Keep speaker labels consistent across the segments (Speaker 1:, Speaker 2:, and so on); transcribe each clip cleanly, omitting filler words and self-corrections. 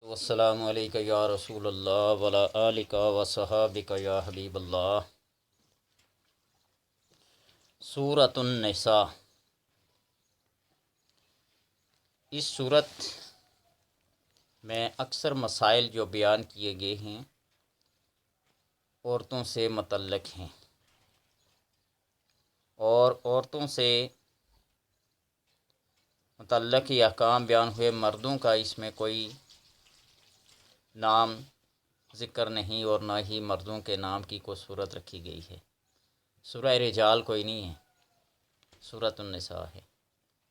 Speaker 1: السلام علیکم یا رسول اللہ ولا آلک و صحابک یا حبیب اللہ۔ سورۃ النساء۔ اس صورت میں اکثر مسائل جو بیان کیے گئے ہیں عورتوں سے متعلق ہیں، اور عورتوں سے متعلق یہ احکام بیان ہوئے، مردوں کا اس میں کوئی نام ذکر نہیں اور نہ ہی مردوں کے نام کی کوئی صورت رکھی گئی ہے۔ سورہ رجال کوئی نہیں ہے، سورۃ النساء ہے۔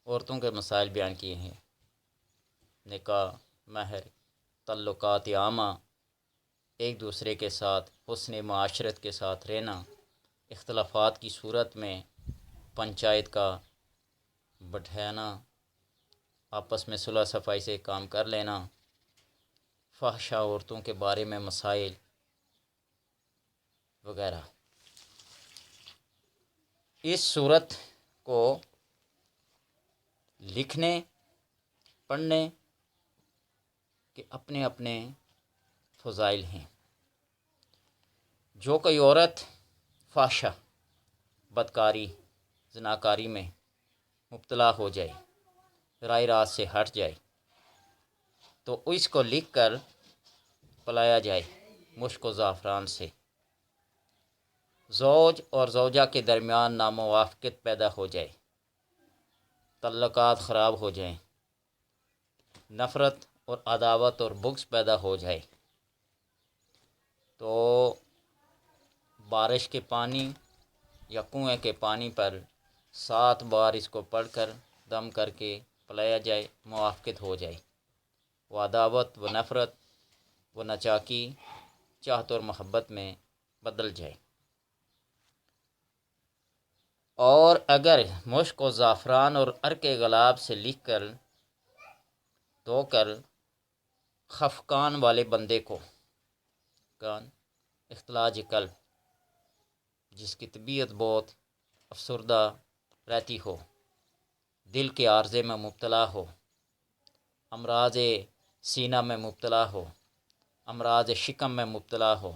Speaker 1: عورتوں کے مسائل بیان کیے ہیں، نکاح، مہر، تعلقات عامہ، ایک دوسرے کے ساتھ حسن معاشرت کے ساتھ رہنا، اختلافات کی صورت میں پنچایت کا بٹھانا، آپس میں صلح صفائی سے کام کر لینا، فحشہ عورتوں کے بارے میں مسائل وغیرہ۔ اس صورت کو لکھنے پڑھنے کے اپنے اپنے فضائل ہیں۔ جو کوئی عورت فحشہ، بدکاری، زناکاری میں مبتلا ہو جائے، رائے راست سے ہٹ جائے، تو اس کو لکھ کر پلایا جائے مشک و زعفران سے۔ زوج اور زوجہ کے درمیان ناموافقت پیدا ہو جائے، تعلقات خراب ہو جائیں، نفرت اور عداوت اور بغض پیدا ہو جائے، تو بارش کے پانی یا کنویں کے پانی پر 7 بار اس کو پڑھ کر دم کر کے پلایا جائے، موافقت ہو جائے، وہ عداوت و نفرت و ناچاکی چاہت اور محبت میں بدل جائے۔ اور اگر مشک و زعفران اور عرق گلاب سے لکھ کر دھو کر خفقان والے بندے کو، اختلاج قلب، جس کی طبیعت بہت افسردہ رہتی ہو، دل کے عارضے میں مبتلا ہو، امراض سینہ میں مبتلا ہو، امراض شکم میں مبتلا ہو،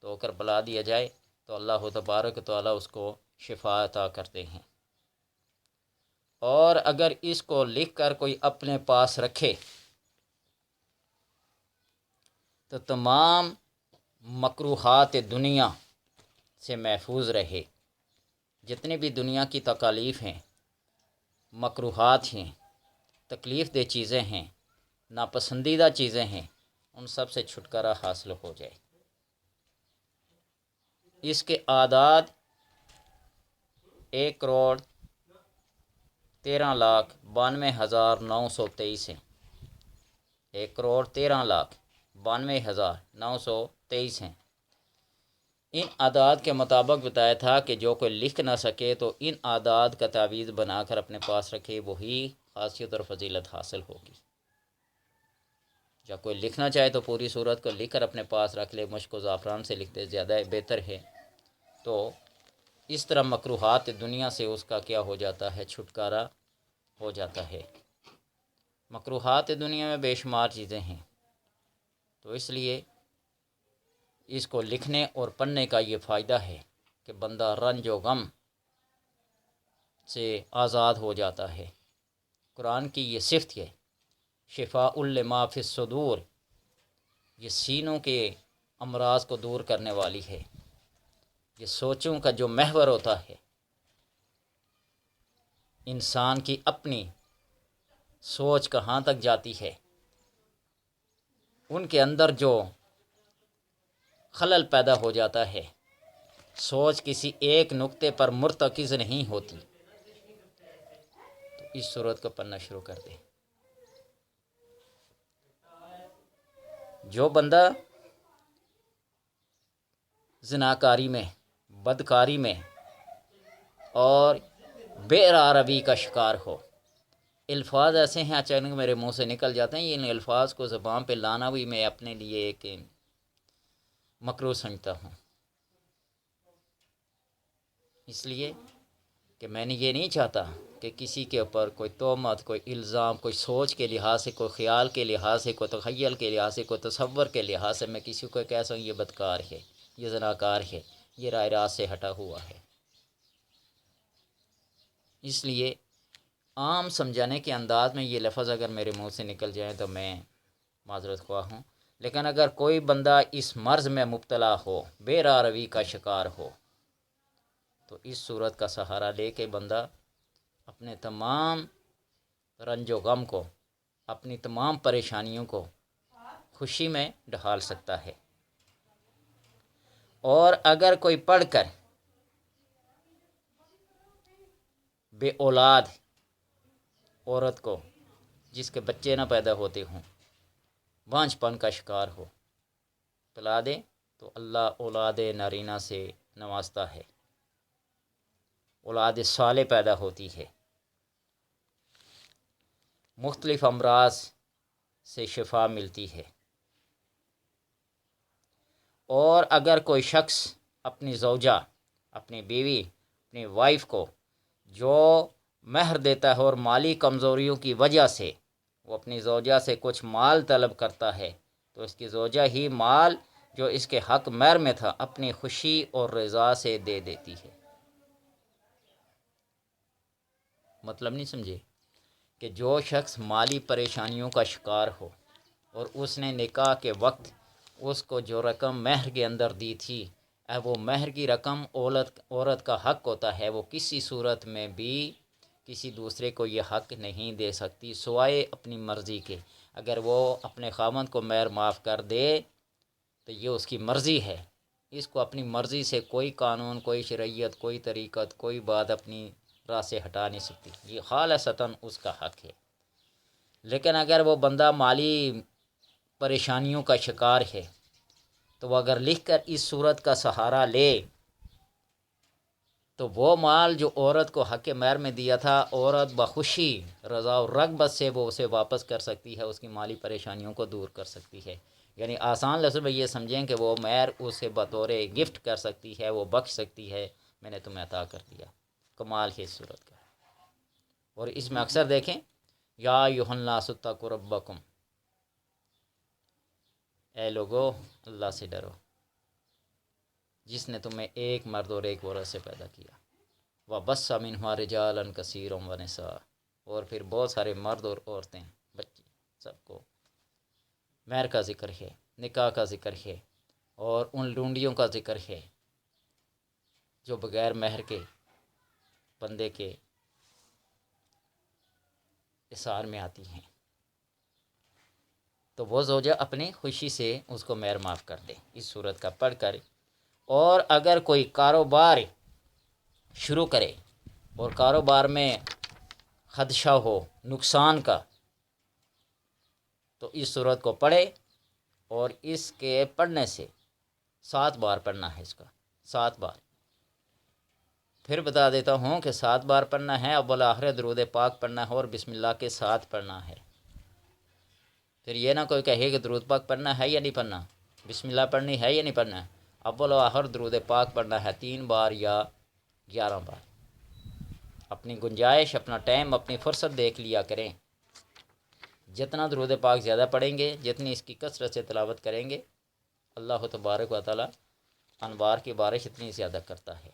Speaker 1: تو کر بلا دیا جائے تو اللہ تبارک و تعالیٰ اس کو شفا عطا کرتے ہیں۔ اور اگر اس کو لکھ کر کوئی اپنے پاس رکھے تو تمام مکروہات دنیا سے محفوظ رہے۔ جتنی بھی دنیا کی تکالیف ہیں، مکروہات ہیں، تکلیف دہ چیزیں ہیں، ناپسندیدہ چیزیں ہیں، ان سب سے چھٹکارا حاصل ہو جائے۔ اس کے اعداد 1,13,92,923 ہیں۔ 1,13,92,923 ہیں۔ ان اعداد کے مطابق بتایا تھا کہ جو کوئی لکھ نہ سکے تو ان اعداد کا تعویذ بنا کر اپنے پاس رکھے، وہی خاصیت اور فضیلت حاصل ہوگی۔ جب کوئی لکھنا چاہے تو پوری صورت کو لکھ کر اپنے پاس رکھ لے، مشک و زعفران سے لکھتے زیادہ بہتر ہے، تو اس طرح مکروہات دنیا سے اس کا کیا ہو جاتا ہے، چھٹکارا ہو جاتا ہے۔ مکروہات دنیا میں بے شمار چیزیں ہیں، تو اس لیے اس کو لکھنے اور پڑھنے کا یہ فائدہ ہے کہ بندہ رنج و غم سے آزاد ہو جاتا ہے۔ قرآن کی یہ صفت ہے، شفاء لما فی الصدور، یہ سینوں کے امراض کو دور کرنے والی ہے۔ یہ سوچوں کا جو محور ہوتا ہے، انسان کی اپنی سوچ کہاں تک جاتی ہے، ان کے اندر جو خلل پیدا ہو جاتا ہے، سوچ کسی ایک نقطے پر مرتکز نہیں ہوتی، تو اس صورت کو پڑھنا شروع کر دیں۔ جو بندہ زناکاری میں، بدکاری میں اور بے روی کا شکار ہو، الفاظ ایسے ہیں اچانک میرے منہ سے نکل جاتے ہیں، ان الفاظ کو زبان پہ لانا بھی میں اپنے لیے ایک مکروہ سمجھتا ہوں، اس لیے کہ میں نے یہ نہیں چاہتا کہ کسی کے اوپر کوئی تہمت، کوئی الزام، کوئی سوچ کے لحاظ سے، کوئی خیال کے لحاظ سے، کوئی تخیل کے لحاظ سے، کوئی تصور کے لحاظ سے میں کسی کو کہہ سکوں یہ بدکار ہے، یہ زناکار ہے، یہ رائے راست سے ہٹا ہوا ہے۔ اس لیے عام سمجھانے کے انداز میں یہ لفظ اگر میرے منہ سے نکل جائیں تو میں معذرت خواہ ہوں، لیکن اگر کوئی بندہ اس مرض میں مبتلا ہو، بے راہ روی کا شکار ہو، تو اس صورت کا سہارا لے کے بندہ اپنے تمام رنج و غم کو، اپنی تمام پریشانیوں کو خوشی میں ڈھال سکتا ہے۔ اور اگر کوئی پڑھ کر بے اولاد عورت کو، جس کے بچے نہ پیدا ہوتے ہوں، بانجھ پن کا شکار ہو، پلا دے تو اللہ اولاد نارینہ سے نوازتا ہے، اولاد صالح پیدا ہوتی ہے، مختلف امراض سے شفا ملتی ہے۔ اور اگر کوئی شخص اپنی زوجہ، اپنی بیوی، اپنی وائف کو جو مہر دیتا ہے اور مالی کمزوریوں کی وجہ سے وہ اپنی زوجہ سے کچھ مال طلب کرتا ہے، تو اس کی زوجہ ہی مال جو اس کے حق مہر میں تھا اپنی خوشی اور رضا سے دے دیتی ہے۔ مطلب نہیں سمجھے کہ جو شخص مالی پریشانیوں کا شکار ہو اور اس نے نکاح کے وقت اس کو جو رقم مہر کے اندر دی تھی، وہ مہر کی رقم عورت کا حق ہوتا ہے، وہ کسی صورت میں بھی کسی دوسرے کو یہ حق نہیں دے سکتی سوائے اپنی مرضی کے۔ اگر وہ اپنے خاوند کو مہر معاف کر دے تو یہ اس کی مرضی ہے، اس کو اپنی مرضی سے کوئی قانون، کوئی شرعیت، کوئی طریقت، کوئی بات اپنی راہ سے ہٹا نہیں سکتی، یہ خالصتاً اس کا حق ہے۔ لیکن اگر وہ بندہ مالی پریشانیوں کا شکار ہے تو وہ اگر لکھ کر اس صورت کا سہارا لے تو وہ مال جو عورت کو حق مہر میں دیا تھا، عورت بخوشی، رضا و رغبت سے وہ اسے واپس کر سکتی ہے، اس کی مالی پریشانیوں کو دور کر سکتی ہے۔ یعنی آسان لفظ میں یہ سمجھیں کہ وہ مہر اسے بطور گفٹ کر سکتی ہے، وہ بخش سکتی ہے، میں نے تمہیں عطا کر دیا۔ کمال ہے اس صورت کا۔ اور اس میں اکثر دیکھیں یا ایھا الناس اتقوا ربکم، اے لوگو اللہ سے ڈرو جس نے تمہیں ایک مرد اور ایک عورت سے پیدا کیا، وَبَثَّ مِنْهُمَا رِجَالًا كَثِيرًا وَنِسَاءً، اور پھر بہت سارے مرد اور عورتیں، بچے، سب کو مہر کا ذکر ہے، نکاح کا ذکر ہے، اور ان لونڈیوں کا ذکر ہے جو بغیر مہر کے بندے کے اثار میں آتی ہیں، تو وہ زوجہ اپنی خوشی سے اس کو مہر معاف کر دے اس صورت کا پڑھ کر۔ اور اگر کوئی کاروبار شروع کرے اور کاروبار میں خدشہ ہو نقصان کا، تو اس صورت کو پڑھے، اور اس کے پڑھنے سے 7 بار پڑھنا ہے، اس کا 7 بار۔ پھر بتا دیتا ہوں کہ 7 بار پڑھنا ہے، اول آخر درود پاک پڑھنا ہے اور بسم اللہ کے ساتھ پڑھنا ہے۔ پھر یہ نہ کوئی کہے کہ درود پاک پڑھنا ہے یا نہیں پڑھنا، بسم اللہ پڑھنی ہے یا نہیں پڑھنا، اول و آخر درود پاک پڑھنا ہے 3 بار یا 11 بار۔ اپنی گنجائش، اپنا ٹائم، اپنی فرصت دیکھ لیا کریں، جتنا درود پاک زیادہ پڑھیں گے، جتنی اس کی کثرت سے تلاوت کریں گے، اللہ تبارک و تعالی انوار کی بارش اتنی زیادہ کرتا ہے۔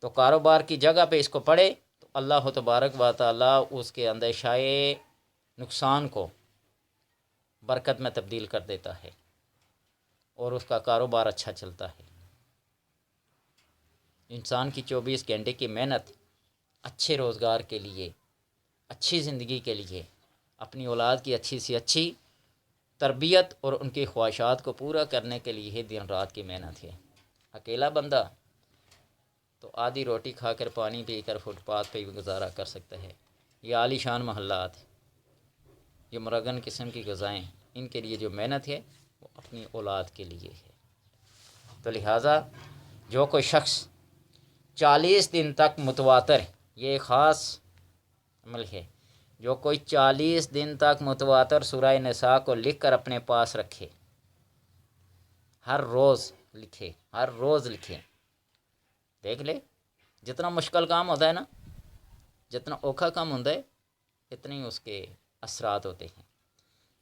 Speaker 1: تو کاروبار کی جگہ پہ اس کو پڑھے تو اللہ تبارک و تعالی اس کے اندیشہ نقصان کو برکت میں تبدیل کر دیتا ہے اور اس کا کاروبار اچھا چلتا ہے۔ انسان کی 24 گھنٹے کی محنت اچھے روزگار کے لیے، اچھی زندگی کے لیے، اپنی اولاد کی اچھی سے اچھی تربیت اور ان کی خواہشات کو پورا کرنے کے لیے ہی دن رات کی محنت ہے۔ اکیلا بندہ تو آدھی روٹی کھا کر، پانی پی کر فٹ پاتھ پہ گزارا کر سکتا ہے۔ یہ عالی شان محلات، یہ مرغن قسم کی غذائیں، ان کے لیے جو محنت ہے وہ اپنی اولاد کے لیے ہے۔ تو لہٰذا جو کوئی شخص 40 دن تک متواتر، یہ خاص عمل ہے، جو کوئی 40 دن تک متواتر سورہ نساء کو لکھ کر اپنے پاس رکھے، ہر روز لکھے، ہر روز لکھے، دیکھ لے جتنا مشکل کام ہوتا ہے نا، جتنا اوکھا کام ہوتا ہے، اتنے ہی اس کے اثرات ہوتے ہیں۔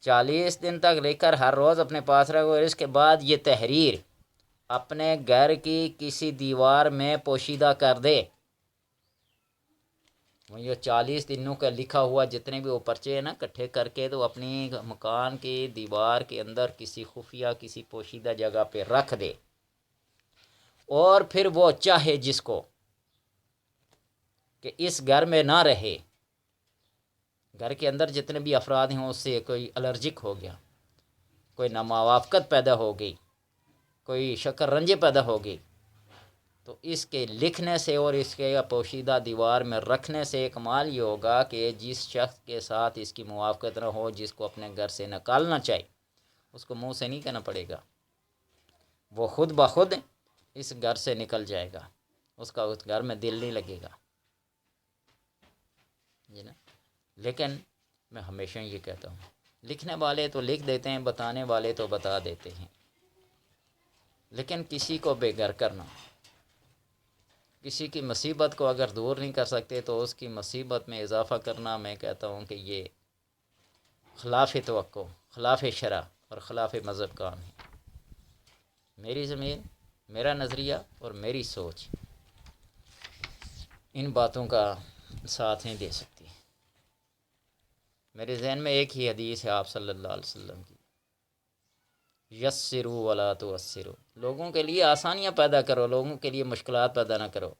Speaker 1: 40 دن تک لے کر ہر روز اپنے پاس رکھو، اور اس کے بعد یہ تحریر اپنے گھر کی کسی دیوار میں پوشیدہ کر دے۔ وہ یہ 40 دنوں کا لکھا ہوا جتنے بھی وہ پرچے ہیں نا، اکٹھے کر کے تو اپنی مکان کی دیوار کے اندر کسی خفیہ کسی پوشیدہ جگہ پہ رکھ دے، اور پھر وہ چاہے جس کو کہ اس گھر میں نہ رہے، گھر کے اندر جتنے بھی افراد ہیں اس سے کوئی الرجک ہو گیا، کوئی ناموافقت پیدا ہو گئی، کوئی شکر رنجے پیدا ہو گئی، تو اس کے لکھنے سے اور اس کے پوشیدہ دیوار میں رکھنے سے کمال یہ ہوگا کہ جس شخص کے ساتھ اس کی موافقت نہ ہو، جس کو اپنے گھر سے نکالنا چاہے، اس کو منہ سے نہیں کہنا پڑے گا، وہ خود بخود اس گھر سے نکل جائے گا، اس کا اس گھر میں دل نہیں لگے گا جی نا۔ لیکن میں ہمیشہ یہ کہتا ہوں، لکھنے والے تو لکھ دیتے ہیں، بتانے والے تو بتا دیتے ہیں، لیکن کسی کو بے گھر کرنا، کسی کی مصیبت کو اگر دور نہیں کر سکتے تو اس کی مصیبت میں اضافہ کرنا، میں کہتا ہوں کہ یہ خلاف توقع، خلاف شرع اور خلاف مذہب کام ہے۔ میری زمین، میرا نظریہ اور میری سوچ ان باتوں کا ساتھ نہیں دے سکتی۔ میرے ذہن میں ایک ہی حدیث ہے آپ صلی اللہ علیہ وسلم کی، یسروا ولا تعسروا، لوگوں کے لیے آسانیاں پیدا کرو، لوگوں کے لیے مشکلات پیدا نہ کرو،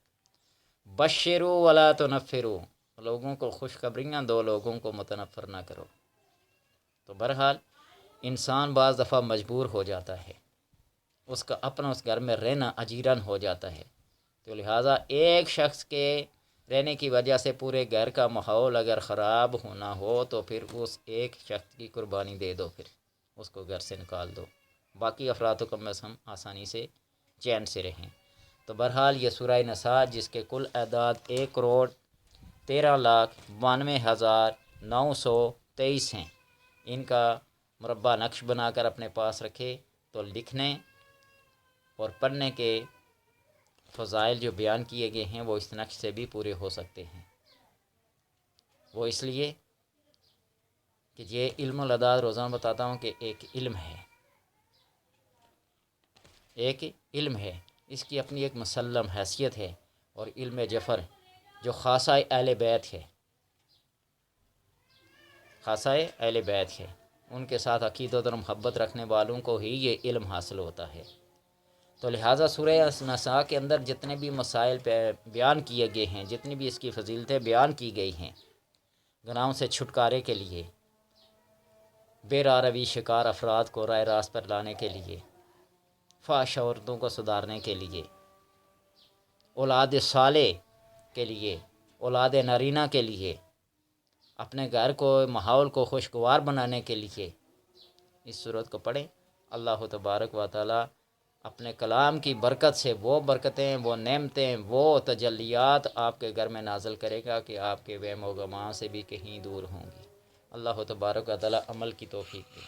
Speaker 1: بشروا ولا تنفروا، لوگوں کو خوشخبریاں دو، لوگوں کو متنفر نہ کرو۔ تو بہرحال انسان بعض دفعہ مجبور ہو جاتا ہے، اس کا اپنا اس گھر میں رہنا اجیرن ہو جاتا ہے، تو لہٰذا ایک شخص کے رہنے کی وجہ سے پورے گھر کا ماحول اگر خراب ہونا ہو تو پھر اس ایک شخص کی قربانی دے دو، پھر اس کو گھر سے نکال دو، باقی افراد کو کم از کم آسانی سے چین سے رہیں۔ تو بہرحال یہ سورہ نساء جس کے کل اعداد 1,13,92,923 ہیں، ان کا مربع نقش بنا کر اپنے پاس رکھے تو لکھنے اور پڑھنے کے فضائل جو بیان کیے گئے ہیں وہ اس نقش سے بھی پورے ہو سکتے ہیں۔ وہ اس لیے کہ یہ علم الاعداد روزانہ بتاتا ہوں کہ ایک علم ہے، ایک علم ہے، اس کی اپنی ایک مسلم حیثیت ہے، اور علم جفر جو خاصہ اہل بیت ہے، خاصہ اہل بیت ہے، ان کے ساتھ عقیدت اور محبت رکھنے والوں کو ہی یہ علم حاصل ہوتا ہے۔ تو لہٰذا سورہ نساء کے اندر جتنے بھی مسائل بیان کیے گئے ہیں، جتنی بھی اس کی فضیلتیں بیان کی گئی ہیں، گناہوں سے چھٹکارے کے لیے، بے راہ روی شکار افراد کو راہ راست پر لانے کے لیے، فحش عورتوں کو سدھارنے کے لیے، اولاد صالح کے لیے، اولاد نارینہ کے لیے، اپنے گھر کو ماحول کو خوشگوار بنانے کے لیے اس صورت کو پڑھیں۔ اللہ تبارک و تعالی اپنے کلام کی برکت سے وہ برکتیں، وہ نعمتیں، وہ تجلیات آپ کے گھر میں نازل کرے گا کہ آپ کے وہم و گمان سے بھی کہیں دور ہوں گی۔ اللہ تبارک و تعالی عمل کی توفیق دے۔